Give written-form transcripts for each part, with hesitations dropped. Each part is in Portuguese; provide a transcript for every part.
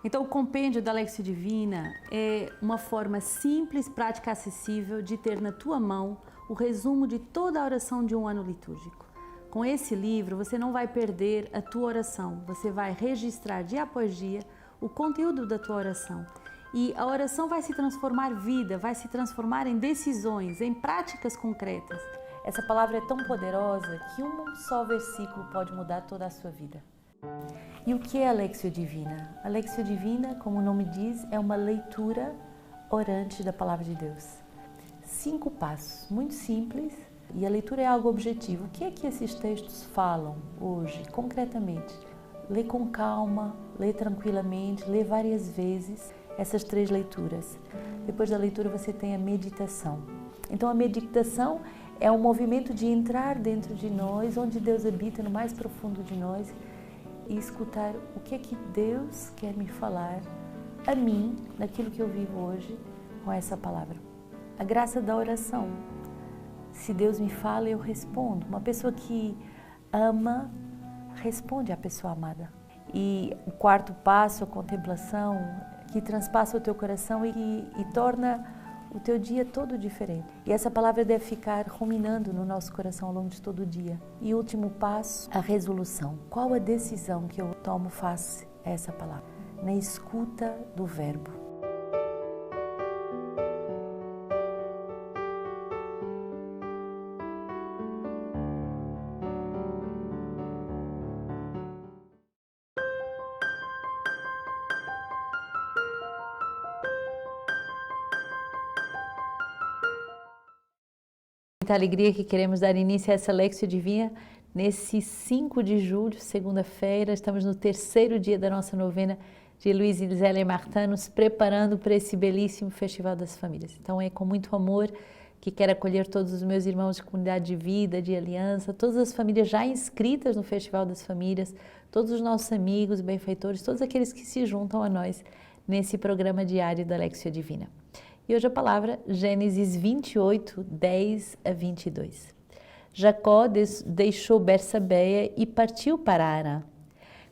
Então, o compêndio da Lexio Divina é uma forma simples, prática, acessível de ter na tua mão o resumo de toda a oração de um ano litúrgico. Com esse livro, você não vai perder a tua oração, você vai registrar dia após dia o conteúdo da tua oração. E a oração vai se transformar vida, vai se transformar em decisões, em práticas concretas. Essa palavra é tão poderosa que um só versículo pode mudar toda a sua vida. E o que é a Lexio Divina? A Lexio Divina, como o nome diz, é uma leitura orante da Palavra de Deus. 5 passos, muito simples, e a leitura é algo objetivo. O que é que esses textos falam hoje, concretamente? Lê com calma, lê tranquilamente, lê várias vezes essas 3 leituras. Depois da leitura você tem a meditação. Então a meditação é um movimento de entrar dentro de nós, onde Deus habita no mais profundo de nós, e escutar o que é que Deus quer me falar a mim, naquilo que eu vivo hoje, com essa palavra. A graça da oração. Se Deus me fala, eu respondo. Uma pessoa que ama, responde à pessoa amada. E o 4º passo, a contemplação, que transpassa o teu coração e torna o teu dia todo diferente. E essa palavra deve ficar ruminando no nosso coração ao longo de todo o dia. E o último passo, a resolução. Qual a decisão que eu tomo face a essa palavra? Na escuta do verbo. Muita alegria que queremos dar início a essa Lexio Divina nesse 5 de julho, segunda-feira. Estamos no 3º dia da nossa novena de Luiz e Zélia Martin, nos preparando para esse belíssimo Festival das Famílias. Então é com muito amor que quero acolher todos os meus irmãos de comunidade de vida, de aliança, todas as famílias já inscritas no Festival das Famílias, todos os nossos amigos, benfeitores, todos aqueles que se juntam a nós nesse programa diário da Lexio Divina. E hoje a palavra, Gênesis 28, 10 a 22. Jacó deixou Bersabeia e partiu para Harã.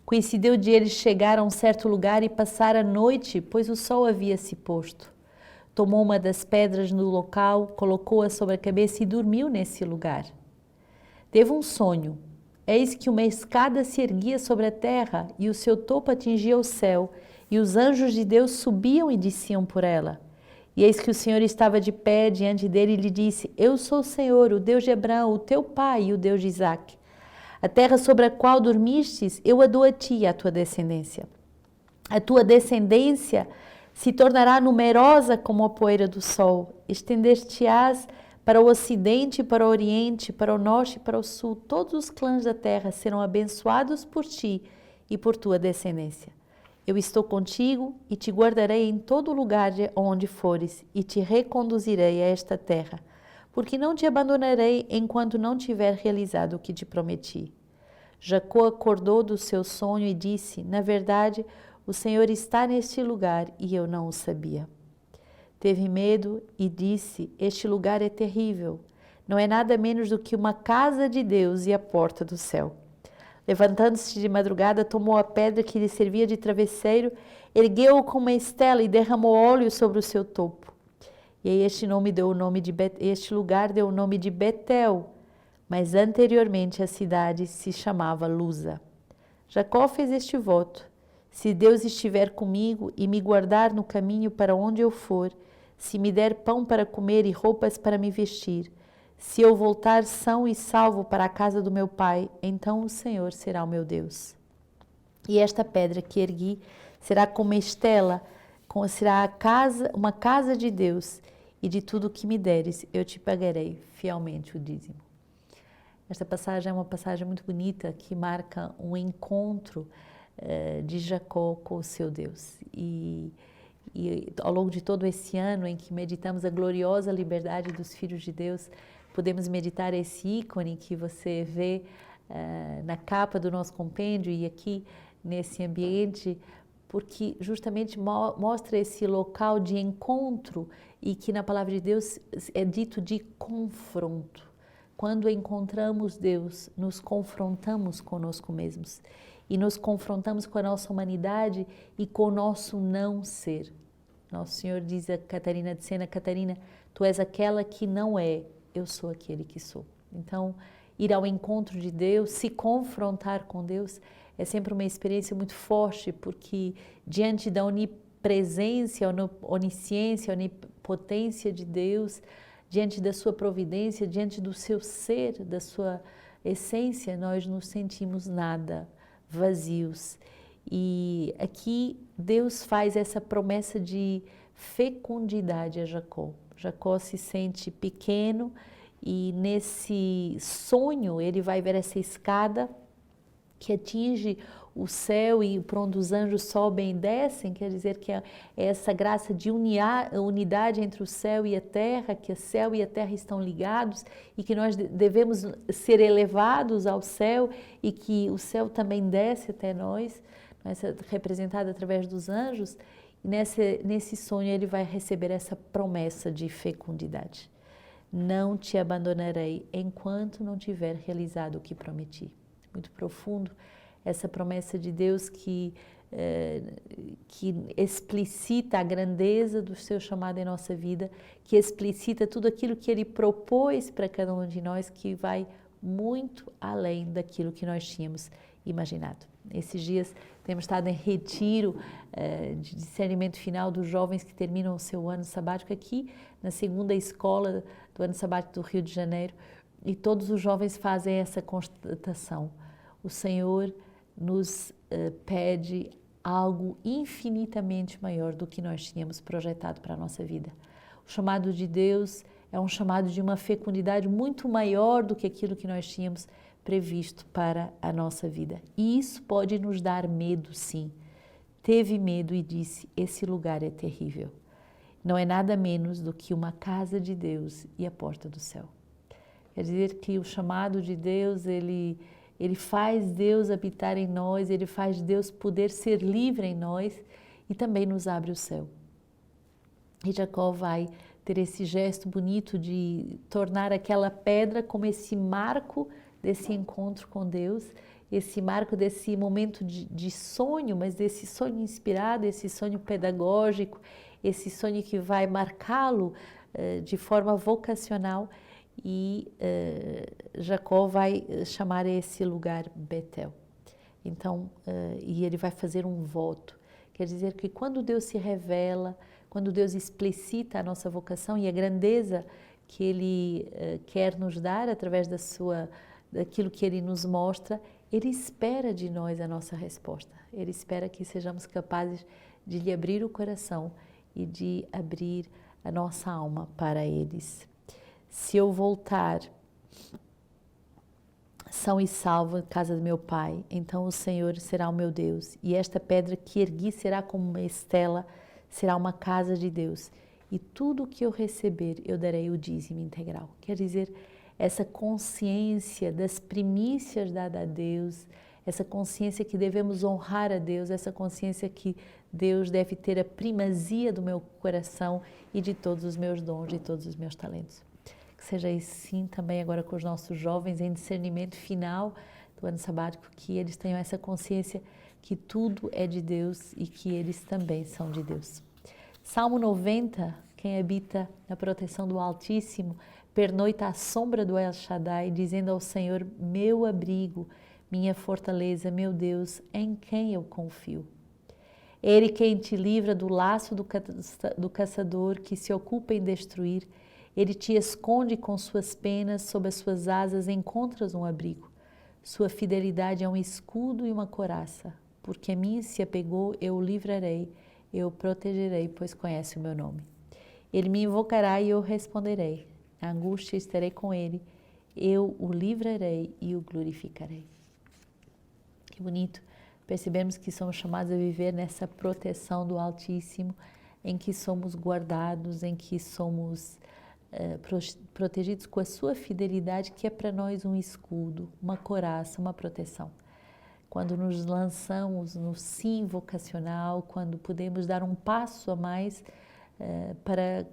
Coincidiu de eles chegar a um certo lugar e passar a noite, pois o sol havia se posto. Tomou uma das pedras no local, colocou-a sobre a cabeça e dormiu nesse lugar. Teve um sonho. Eis que uma escada se erguia sobre a terra e o seu topo atingia o céu, e os anjos de Deus subiam e desciam por ela. E eis que o Senhor estava de pé diante dele e lhe disse: Eu sou o Senhor, o Deus de Abraão, o teu pai, e o Deus de Isaque. A terra sobre a qual dormistes, eu a dou a ti e à tua descendência. A tua descendência se tornará numerosa como a poeira do sol. Estender-te-ás para o ocidente, para o oriente, para o norte e para o sul. Todos os clãs da terra serão abençoados por ti e por tua descendência. Eu estou contigo e te guardarei em todo lugar onde fores e te reconduzirei a esta terra, porque não te abandonarei enquanto não tiver realizado o que te prometi. Jacó acordou do seu sonho e disse: Na verdade, o Senhor está neste lugar e eu não o sabia. Teve medo e disse: Este lugar é terrível. Não é nada menos do que uma casa de Deus e a porta do céu. Levantando-se de madrugada, tomou a pedra que lhe servia de travesseiro, ergueu-o com uma estela e derramou óleo sobre o seu topo. E aí este lugar deu o nome de Betel, mas anteriormente a cidade se chamava Luza. Jacó fez este voto: se Deus estiver comigo e me guardar no caminho para onde eu for, se me der pão para comer e roupas para me vestir, se eu voltar são e salvo para a casa do meu pai, então o Senhor será o meu Deus. E esta pedra que ergui será como uma estela, será uma casa de Deus, e de tudo o que me deres eu te pagarei fielmente o dízimo. Esta passagem é uma passagem muito bonita que marca um encontro de Jacó com o seu Deus. E ao longo de todo esse ano em que meditamos a gloriosa liberdade dos filhos de Deus, podemos meditar esse ícone que você vê na capa do nosso compêndio e aqui nesse ambiente, porque justamente mostra esse local de encontro e que na palavra de Deus é dito de confronto. Quando encontramos Deus, nos confrontamos conosco mesmos. e nos confrontamos com a nossa humanidade e com o nosso não ser. Nosso Senhor diz a Catarina de Sena: Catarina, tu és aquela que não é, eu sou aquele que sou. Então, ir ao encontro de Deus, se confrontar com Deus, é sempre uma experiência muito forte, porque diante da onipresença, onisciência, onipotência de Deus, diante da sua providência, diante do seu ser, da sua essência, nós nos sentimos nada, vazios. E aqui Deus faz essa promessa de fecundidade a Jacó. Jacó se sente pequeno e nesse sonho ele vai ver essa escada que atinge o céu e por onde os anjos sobem e descem, quer dizer que é essa graça de unidade entre o céu e a terra, que o céu e a terra estão ligados e que nós devemos ser elevados ao céu e que o céu também desce até nós, representado através dos anjos. E nesse sonho ele vai receber essa promessa de fecundidade. Não te abandonarei enquanto não tiver realizado o que prometi. Muito profundo essa promessa de Deus que explicita a grandeza do seu chamado em nossa vida, que explicita tudo aquilo que Ele propôs para cada um de nós, que vai muito além daquilo que nós tínhamos imaginado. Esses dias temos estado em retiro de discernimento final dos jovens que terminam o seu ano sabático aqui na segunda escola do ano sabático do Rio de Janeiro, e todos os jovens fazem essa constatação: o Senhor nos pede algo infinitamente maior do que nós tínhamos projetado para a nossa vida. O chamado de Deus é um chamado de uma fecundidade muito maior do que aquilo que nós tínhamos previsto para a nossa vida. E isso pode nos dar medo, sim. Teve medo e disse: esse lugar é terrível. Não é nada menos do que uma casa de Deus e a porta do céu. Quer dizer que o chamado de Deus, ele faz Deus habitar em nós, ele faz Deus poder ser livre em nós e também nos abre o céu. E Jacó vai ter esse gesto bonito de tornar aquela pedra como esse marco desse encontro com Deus, esse marco desse momento de sonho, mas desse sonho inspirado, esse sonho pedagógico, esse sonho que vai marcá-lo de forma vocacional. E Jacó vai chamar esse lugar Betel. Então, e ele vai fazer um voto. Quer dizer que quando Deus se revela, quando Deus explicita a nossa vocação e a grandeza que Ele quer nos dar através daquilo que Ele nos mostra, Ele espera de nós a nossa resposta. Ele espera que sejamos capazes de lhe abrir o coração e de abrir a nossa alma para eles. Se eu voltar são e salvo à casa de meu pai, então o Senhor será o meu Deus, e esta pedra que ergui será como uma estela, será uma casa de Deus, e tudo o que eu receber eu darei o dízimo integral. Quer dizer, essa consciência das primícias dadas a Deus, essa consciência que devemos honrar a Deus, essa consciência que Deus deve ter a primazia do meu coração e de todos os meus dons e todos os meus talentos. Que seja assim também agora com os nossos jovens em discernimento final do ano sabático, que eles tenham essa consciência que tudo é de Deus e que eles também são de Deus. Salmo 90, quem habita na proteção do Altíssimo, pernoita à sombra do El Shaddai, dizendo ao Senhor, meu abrigo, minha fortaleza, meu Deus, em quem eu confio. É Ele quem te livra do laço do caçador que se ocupa em destruir. Ele te esconde com suas penas, sob as suas asas encontras um abrigo. Sua fidelidade é um escudo e uma couraça. Porque a mim se apegou, eu o livrarei, eu o protegerei, pois conhece o meu nome. Ele me invocará e eu responderei. Na angústia estarei com ele, eu o livrarei e o glorificarei. Que bonito percebemos que somos chamados a viver nessa proteção do Altíssimo, em que somos guardados, em que somos protegidos com a sua fidelidade, que é para nós um escudo, uma couraça, uma proteção. Quando nos lançamos no sim vocacional, quando podemos dar um passo a mais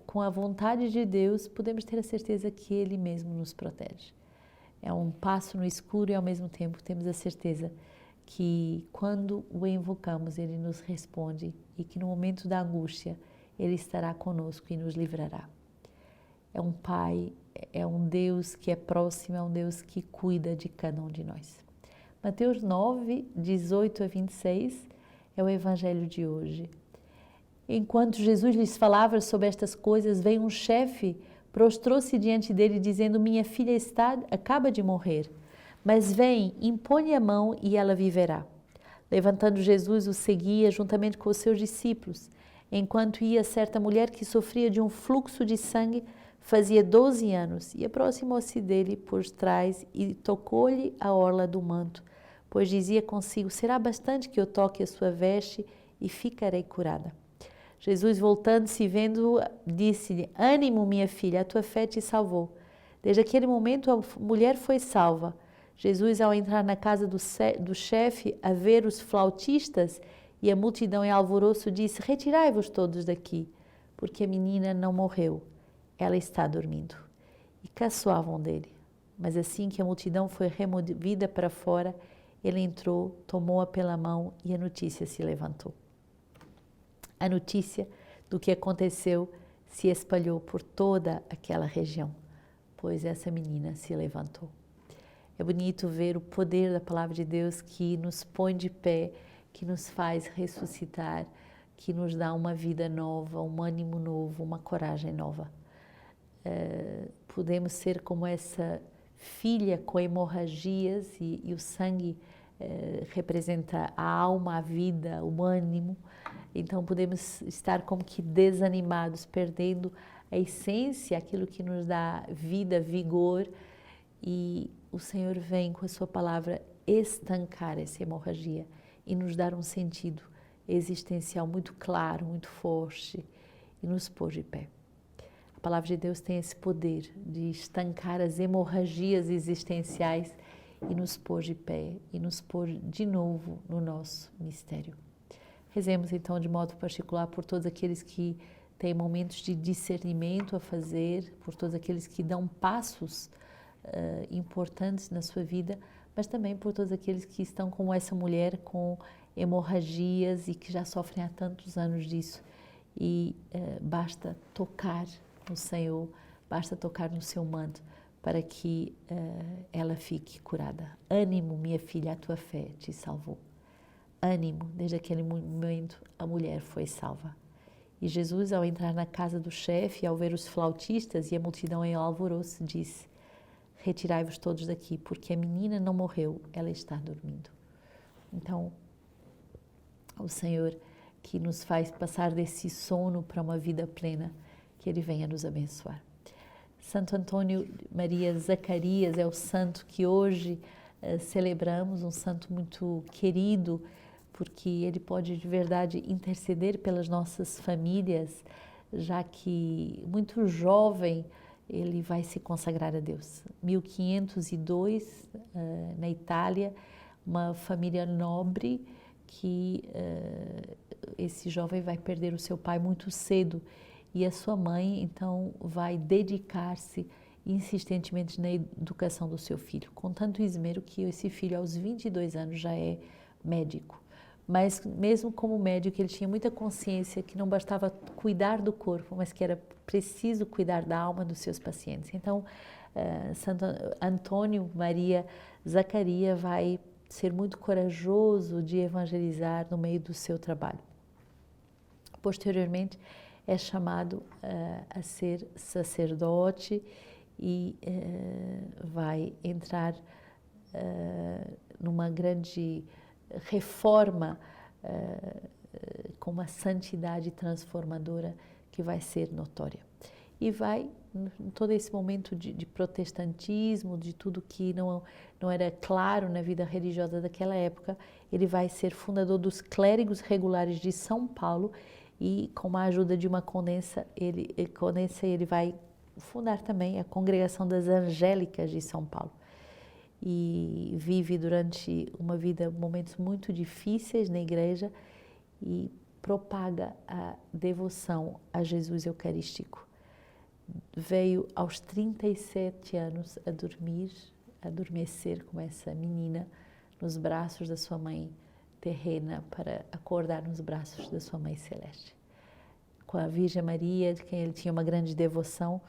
com a vontade de Deus, podemos ter a certeza que Ele mesmo nos protege. É um passo no escuro e ao mesmo tempo temos a certeza que quando o invocamos, Ele nos responde e que no momento da angústia, Ele estará conosco e nos livrará. É um Pai, é um Deus que é próximo, é um Deus que cuida de cada um de nós. Mateus 9, 18 a 26 é o Evangelho de hoje. Enquanto Jesus lhes falava sobre estas coisas, veio um chefe, prostrou-se diante dele, dizendo: minha filha acaba de morrer, mas vem, impõe a mão e ela viverá. Levantando Jesus, o seguia juntamente com os seus discípulos. Enquanto ia, certa mulher que sofria de um fluxo de sangue fazia 12 anos e aproximou-se dele por trás e tocou-lhe a orla do manto, pois dizia consigo: será bastante que eu toque a sua veste e ficarei curada. Jesus, voltando-se e vendo-o, disse-lhe: ânimo, minha filha, a tua fé te salvou. Desde aquele momento a mulher foi salva. Jesus, ao entrar na casa do chefe, a ver os flautistas e a multidão em alvoroço, disse: retirai-vos todos daqui, porque a menina não morreu, ela está dormindo. E caçoavam dele. Mas assim que a multidão foi removida para fora, ele entrou, tomou-a pela mão e a notícia se levantou. A notícia do que aconteceu se espalhou por toda aquela região, pois essa menina se levantou. É bonito ver o poder da palavra de Deus que nos põe de pé, que nos faz ressuscitar, que nos dá uma vida nova, um ânimo novo, uma coragem nova. Podemos ser como essa filha com hemorragias e o sangue representa a alma, a vida, o ânimo. Então podemos estar como que desanimados, perdendo a essência, aquilo que nos dá vida, vigor, e o Senhor vem com a sua palavra estancar essa hemorragia e nos dar um sentido existencial muito claro, muito forte e nos pôr de pé. A palavra de Deus tem esse poder de estancar as hemorragias existenciais e nos pôr de pé e nos pôr de novo no nosso mistério. Rezemos então de modo particular por todos aqueles que têm momentos de discernimento a fazer, por todos aqueles que dão passos importantes na sua vida, mas também por todos aqueles que estão como essa mulher com hemorragias e que já sofrem há tantos anos disso. E basta tocar no Senhor, basta tocar no seu manto para que ela fique curada. Ânimo, minha filha, a tua fé te salvou. Ânimo, desde aquele momento a mulher foi salva. E Jesus, ao entrar na casa do chefe, ao ver os flautistas e a multidão em alvoroço, disse: retirai-vos todos daqui, porque a menina não morreu, ela está dormindo. Então, o Senhor que nos faz passar desse sono para uma vida plena, que Ele venha nos abençoar. Santo Antônio Maria Zacarias é o santo que hoje celebramos, um santo muito querido, porque ele pode de verdade interceder pelas nossas famílias, já que muito jovem ele vai se consagrar a Deus. 1502, na Itália, uma família nobre que esse jovem vai perder o seu pai muito cedo e a sua mãe então vai dedicar-se insistentemente na educação do seu filho, com tanto esmero que esse filho aos 22 anos já é médico. Mas mesmo como médico ele tinha muita consciência que não bastava cuidar do corpo, mas que era preciso cuidar da alma dos seus pacientes. Então, Santo Antônio Maria Zacarias vai ser muito corajoso de evangelizar no meio do seu trabalho. Posteriormente, é chamado a ser sacerdote e vai entrar numa grande reforma com uma santidade transformadora que vai ser notória. E vai, em todo esse momento de protestantismo, de tudo que não era claro na vida religiosa daquela época, ele vai ser fundador dos clérigos regulares de São Paulo e, com a ajuda de uma condensa, ele vai fundar também a Congregação das Angélicas de São Paulo. E vive durante uma vida momentos muito difíceis na igreja e propaga a devoção a Jesus Eucarístico. Veio aos 37 anos adormecer como essa menina nos braços da sua mãe terrena para acordar nos braços da sua mãe celeste. Com a Virgem Maria, de quem ele tinha uma grande devoção,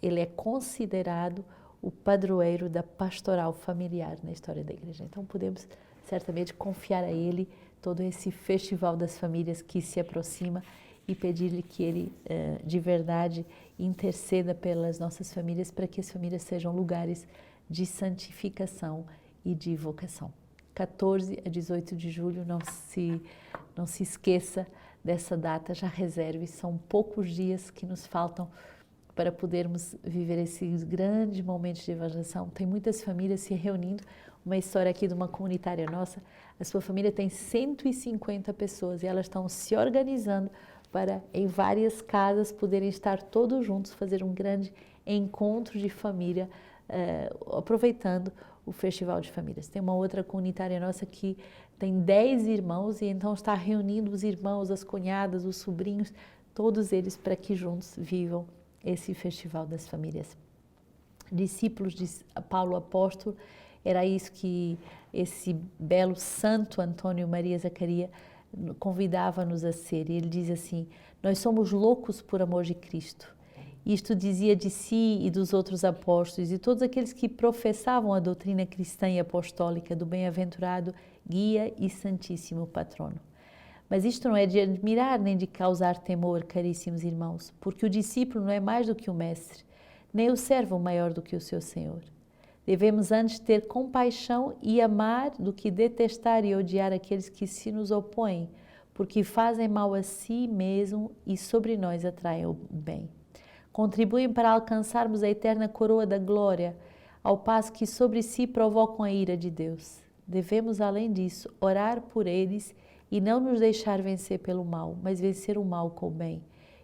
ele é considerado o padroeiro da pastoral familiar na história da Igreja. Então podemos certamente confiar a ele todo esse festival das famílias que se aproxima e pedir-lhe que ele, de verdade, interceda pelas nossas famílias para que as famílias sejam lugares de santificação e de vocação. 14 a 18 de julho, não se esqueça dessa data, já reserve, são poucos dias que nos faltam para podermos viver esses grandes momentos de evangelização. Tem muitas famílias se reunindo, uma história aqui de uma comunitária nossa, a sua família tem 150 pessoas e elas estão se organizando para em várias casas poderem estar todos juntos, fazer um grande encontro de família, aproveitando o Festival de Famílias. Tem uma outra comunitária nossa que tem 10 irmãos e então está reunindo os irmãos, as cunhadas, os sobrinhos, todos eles para que juntos vivam esse Festival das Famílias. Discípulos de Paulo Apóstolo, era isso que esse belo santo Antônio Maria Zaccaria convidava-nos a ser. E ele diz assim: nós somos loucos por amor de Cristo. Isto dizia de si e dos outros apóstolos e todos aqueles que professavam a doutrina cristã e apostólica do bem-aventurado guia e santíssimo patrono. Mas isto não é de admirar nem de causar temor, caríssimos irmãos, porque o discípulo não é mais do que o mestre, nem o servo maior do que o seu senhor. Devemos antes ter compaixão e amar do que detestar e odiar aqueles que se nos opõem, porque fazem mal a si mesmo e sobre nós atraem o bem. Contribuem para alcançarmos a eterna coroa da glória, ao passo que sobre si provocam a ira de Deus. Devemos, além disso, orar por eles e não nos deixar vencer pelo mal, mas vencer o mal com o bem,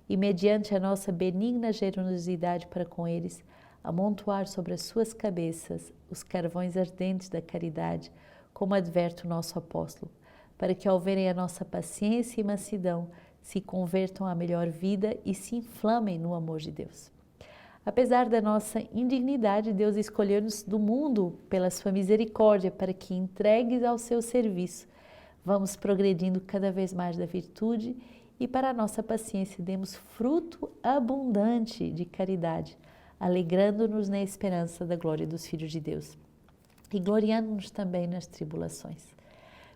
e mediante a nossa benigna generosidade para com eles, amontoar sobre as suas cabeças os carvões ardentes da caridade, como adverte o nosso apóstolo, para que ao verem a nossa paciência e mansidão, se convertam à melhor vida e se inflamem no amor de Deus. Apesar da nossa indignidade, Deus escolheu-nos do mundo pela sua misericórdia para que, entregues ao seu serviço, vamos progredindo cada vez mais da virtude e para a nossa paciência demos fruto abundante de caridade, alegrando-nos na esperança da glória dos filhos de Deus e gloriando-nos também nas tribulações.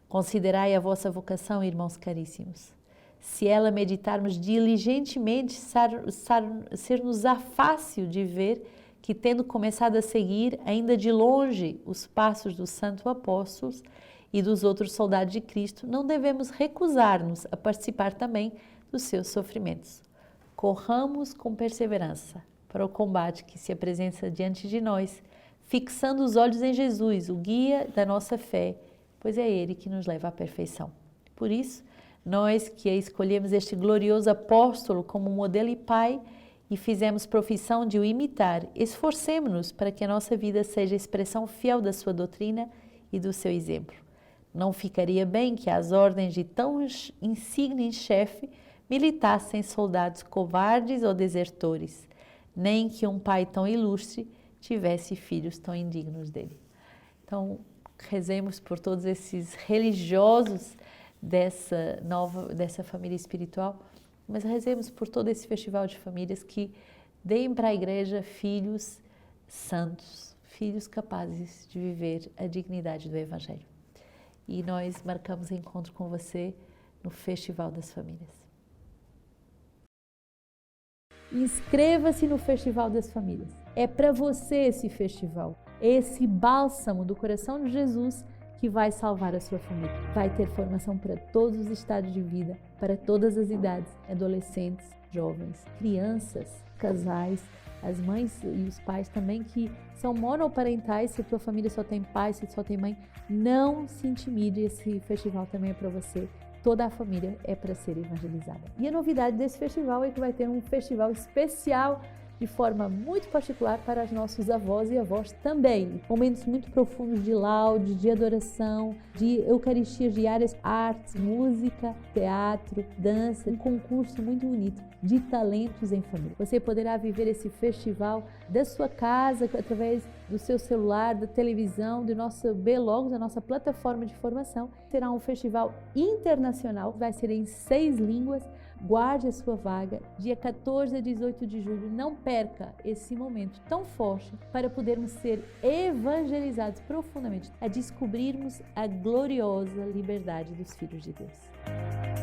Considerai a vossa vocação, irmãos caríssimos. Se ela meditarmos diligentemente, ser-nos-á fácil de ver que, tendo começado a seguir, ainda de longe, os passos dos santos apóstolos e dos outros soldados de Cristo, não devemos recusar-nos a participar também dos seus sofrimentos. Corramos com perseverança para o combate que se apresenta diante de nós, fixando os olhos em Jesus, o guia da nossa fé, pois é Ele que nos leva à perfeição. Por isso, nós que escolhemos este glorioso apóstolo como modelo e pai e fizemos profissão de o imitar, esforcemo-nos para que a nossa vida seja expressão fiel da sua doutrina e do seu exemplo. Não ficaria bem que às ordens de tão insigne chefe militassem soldados covardes ou desertores, nem que um pai tão ilustre tivesse filhos tão indignos dele. Então, rezemos por todos esses religiosos dessa família espiritual, mas rezemos por todo esse festival de famílias que deem para a igreja filhos santos, filhos capazes de viver a dignidade do Evangelho. E nós marcamos encontro com você no Festival das Famílias. Inscreva-se no Festival das Famílias. É para você esse festival, esse bálsamo do coração de Jesus que vai salvar a sua família. Vai ter formação para todos os estados de vida, para todas as idades, adolescentes, jovens, crianças, casais, as mães e os pais também que são monoparentais. Se a tua família só tem pai, se só tem mãe, não se intimide, esse festival também é para você. Toda a família é para ser evangelizada. E a novidade desse festival é que vai ter um festival especial de forma muito particular para os nossos avós e avós também. Momentos muito profundos de laude, de adoração, de eucaristias diárias, artes, música, teatro, dança, um concurso muito bonito de talentos em família. Você poderá viver esse festival da sua casa através do seu celular, da televisão, do nosso B-Logos, da nossa plataforma de formação. Será um festival internacional, vai ser em 6 línguas. Guarde a sua vaga, dia 14 a 18 de julho. Não perca esse momento tão forte para podermos ser evangelizados profundamente, a descobrirmos a gloriosa liberdade dos filhos de Deus.